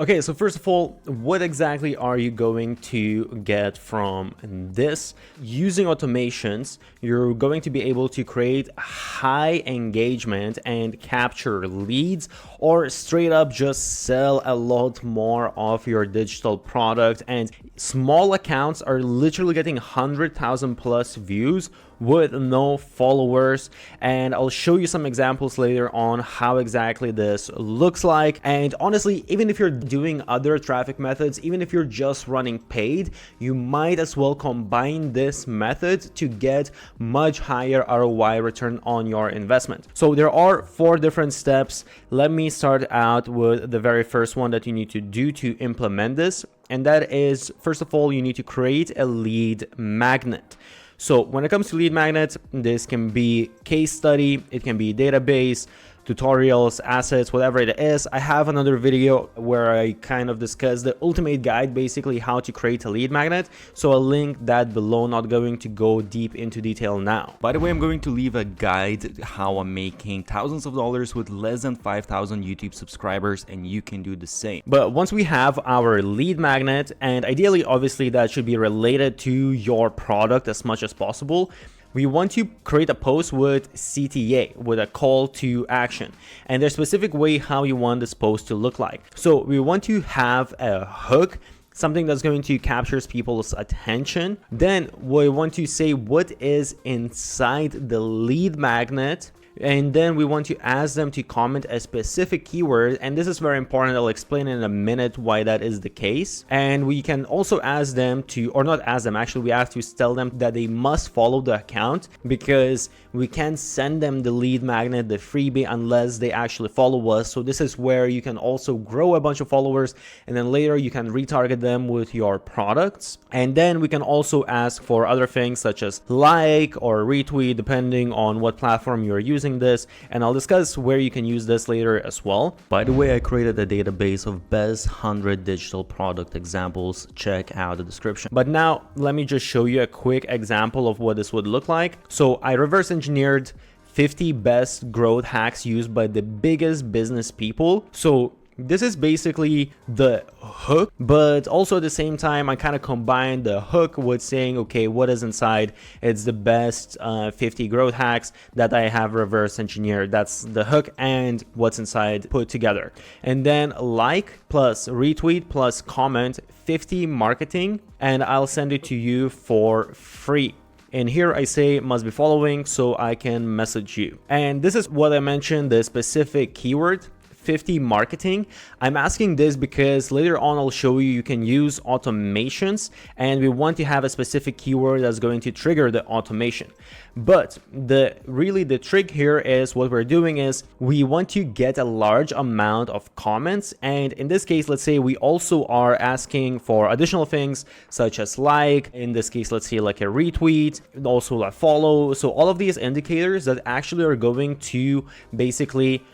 Okay, so first of all, what exactly are you going to get from this? Using automations, you're going to be able to create high engagement and capture leads, or straight up just sell a lot more of your digital product. And small accounts are literally getting 100,000 plus views with no followers, and I'll show you some examples later on how exactly this looks like. And honestly, even if you're doing other traffic methods, even if you're just running paid, you might as well combine this method to get much higher ROI, return on your investment. So there are 4 different steps. Let me start out with the very first one that you need to do to implement this, and that is, first of all, you need to create a lead magnet. So when it comes to lead magnets, this can be case study, it can be database, tutorials, assets, whatever it is. I have another video where I kind of discuss the ultimate guide, basically how to create a lead magnet. So I'll link that below, not going to go deep into detail now. By the way, I'm going to leave a guide how I'm making thousands of dollars with less than 5,000 YouTube subscribers, and you can do the same. But once we have our lead magnet, and ideally, obviously, that should be related to your product as much as possible, we want to create a post with CTA, with a call to action. And there's a specific way how you want this post to look like. So we want to have a hook, something that's going to capture people's attention. Then we want to say what is inside the lead magnet. And then we want to ask them to comment a specific keyword, and this is very important. I'll explain in a minute why that is the case. And we can also ask them to, or not ask them, actually we have to tell them that they must follow the account, because we can't send them the lead magnet, the freebie, unless they actually follow us. So this is where you can also grow a bunch of followers, and then later you can retarget them with your products. And then we can also ask for other things such as like or retweet, depending on what platform you're using this, and I'll discuss where you can use this later as well. By the way, I created a database of best 100 digital product examples. Check out the description. But now let me just show you a quick example of what this would look like. So I reverse engineered 50 best growth hacks used by the biggest business people. So this is basically the hook, but also at the same time, I kind of combined the hook with saying, okay, what is inside? It's the best 50 growth hacks that I have reverse engineered. That's the hook and what's inside put together. And then like plus retweet plus comment 50 marketing, and I'll send it to you for free. And here I say must be following so I can message you. And this is what I mentioned, the specific keyword, 50 marketing. I'm asking this because later on I'll show you can use automations, and we want to have a specific keyword that's going to trigger the automation. But the trick here is what we're doing is we want to get a large amount of comments, and in this case, let's say we also are asking for additional things such as like, in this case, let's say like a retweet, also a follow. So all of these indicators that actually are going to basically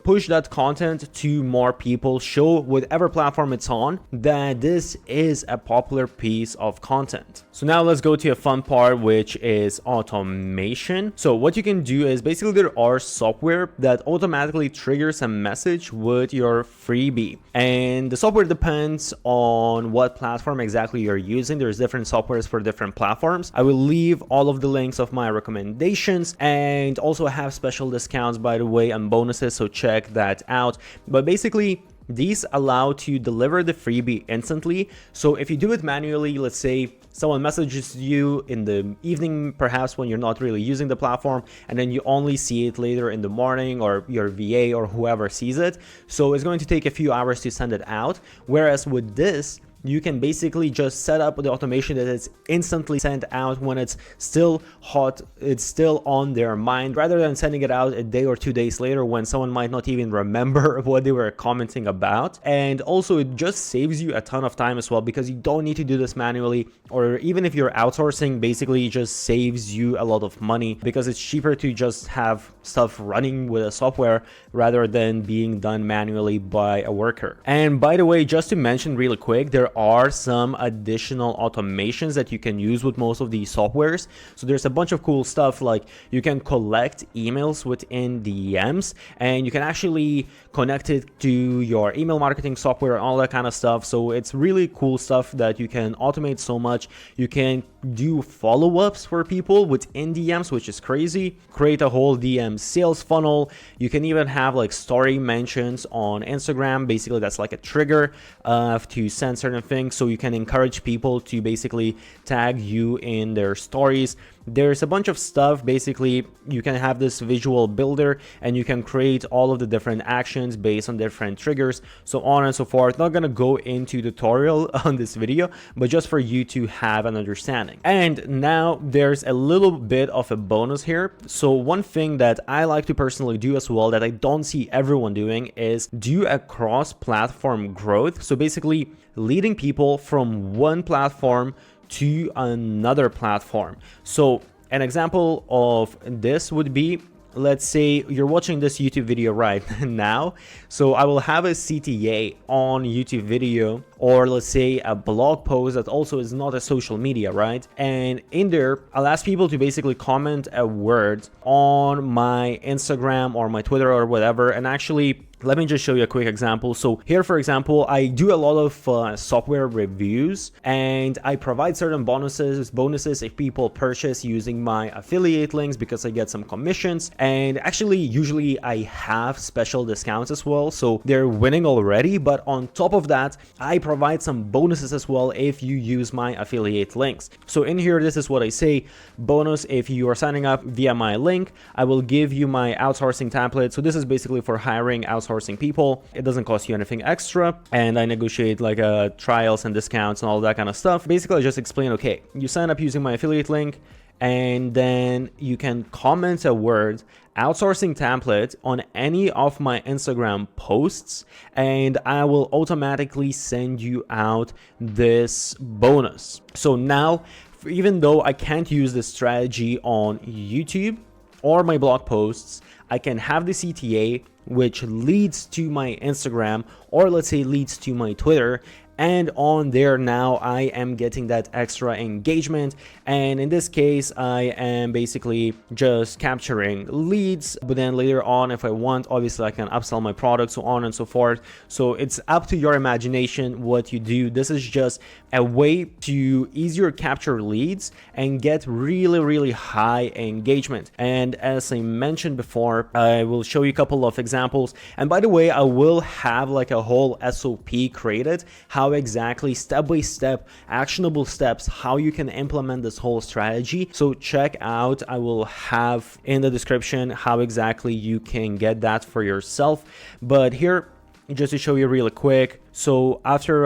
push that content to more people, show whatever platform it's on that this is a popular piece of content. So now let's go to a fun part, which is automation. So what you can do is basically there are software that automatically triggers a message with your freebie, and the software depends on what platform exactly you're using. There's different softwares for different platforms. I will leave all of the links of my recommendations, and also have special discounts, by the way, and bonuses, so check that out. But basically these allow to deliver the freebie instantly. So if you do it manually, let's say someone messages you in the evening, perhaps when you're not really using the platform, and then you only see it later in the morning, or your VA or whoever sees it, so it's going to take a few hours to send it out. Whereas with this, you can basically just set up the automation that it's instantly sent out when it's still hot, it's still on their mind, rather than sending it out a day or 2 days later when someone might not even remember what they were commenting about. And also it just saves you a ton of time as well, because you don't need to do this manually, or even if you're outsourcing, basically it just saves you a lot of money, because it's cheaper to just have stuff running with a software rather than being done manually by a worker. And by the way, just to mention really quick, there there are some additional automations that you can use with most of these softwares. So there's a bunch of cool stuff, like you can collect emails within DMs, and you can actually connect it to your email marketing software and all that kind of stuff. So it's really cool stuff that you can automate so much. You can do follow-ups for people within DMs, which is crazy. Create a whole DM sales funnel. You can even have like story mentions on Instagram. Basically, that's like a trigger to send certain things, so you can encourage people to basically tag you in their stories. There's a bunch of stuff. Basically, you can have this visual builder and you can create all of the different actions based on different triggers, so on and so forth. Not gonna go into tutorial on this video, but just for you to have an understanding. And now there's a little bit of a bonus here. So one thing that I like to personally do as well, that I don't see everyone doing, is do a cross-platform growth. So basically leading people from one platform to another platform. So an example of this would be, let's say you're watching this YouTube video right now. So I will have a CTA on YouTube video, or let's say a blog post that also is not a social media, right? And in there, I'll ask people to basically comment a word on my Instagram or my Twitter or whatever. And actually, let me just show you a quick example. So here, for example, I do a lot of software reviews, and I provide certain bonuses if people purchase using my affiliate links, because I get some commissions. And actually, usually I have special discounts as well, so they're winning already. But on top of that, I provide some bonuses as well if you use my affiliate links. So in here, this is what I say: bonus if you are signing up via my link, I will give you my outsourcing template. So this is basically for hiring outsourcing people. It doesn't cost you anything extra, and I negotiate like trials and discounts and all that kind of stuff. Basically, I just explain, okay, you sign up using my affiliate link, and then you can comment a word outsourcing template on any of my Instagram posts, and I will automatically send you out this bonus. So now, even though I can't use this strategy on YouTube or my blog posts, I can have the CTA, which leads to my Instagram, or let's say leads to my Twitter. And on there now I am getting that extra engagement, and in this case I am basically just capturing leads, but then later on, if I want, obviously I can upsell my product, so on and so forth. So it's up to your imagination what you do. This is just a way to easier capture leads and get really high engagement. And as I mentioned before, I will show you a couple of examples, and by the way, I will have like a whole SOP created, how exactly step-by-step actionable steps how you can implement this whole strategy. So check out, I will have in the description how exactly you can get that for yourself. But here, just to show you really quick, so after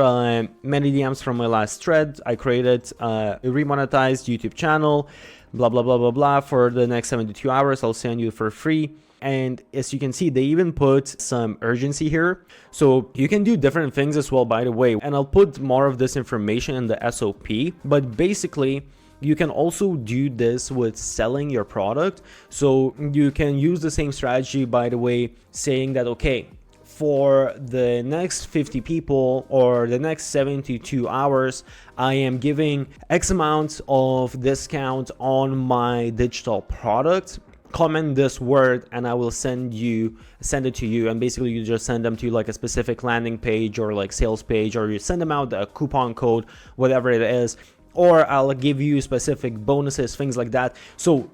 many DMs from my last thread, I created a remonetized YouTube channel, blah blah blah blah blah. For the next 72 hours I'll send you for free. And as you can see, they even put some urgency here. So you can do different things as well, by the way. And I'll put more of this information in the SOP. But basically, you can also do this with selling your product. So you can use the same strategy, by the way, saying that, okay, for the next 50 people or the next 72 hours, I am giving X amount of discount on my digital product. Comment this word and I will send it to you. And basically you just send them to like a specific landing page or like sales page, or you send them out a coupon code, whatever it is, or I'll give you specific bonuses, things like that. So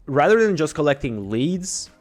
rather than just collecting leads,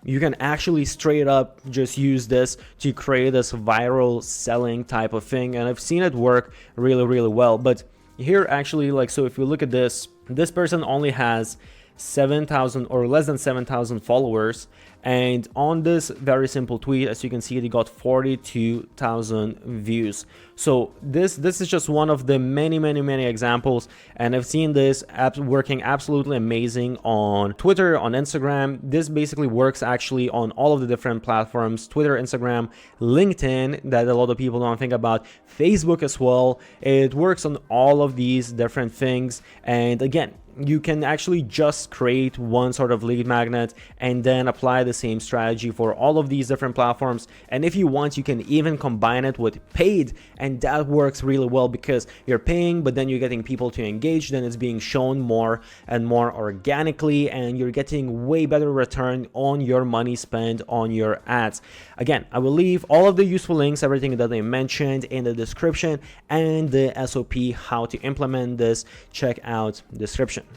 you can actually straight up just use this to create this viral selling type of thing. And I've seen it work really well. But here actually, like, so if you look at this person only has 7,000 or less than 7,000 followers, and on this very simple tweet, as you can see, they got 42,000 views. So this is just one of the many examples, and I've seen this working absolutely amazing on Twitter, on Instagram. This basically works actually on all of the different platforms: Twitter, Instagram, LinkedIn, that a lot of people don't think about, Facebook as well. It works on all of these different things. And again, you can actually just create one sort of lead magnet and then apply the same strategy for all of these different platforms. And if you want, you can even combine it with paid, and that works really well because you're paying, but then you're getting people to engage, then it's being shown more and more organically, and you're getting way better return on your money spent on your ads. Again, I will leave all of the useful links, everything that I mentioned, in the description, and the SOP how to implement this. Check out description.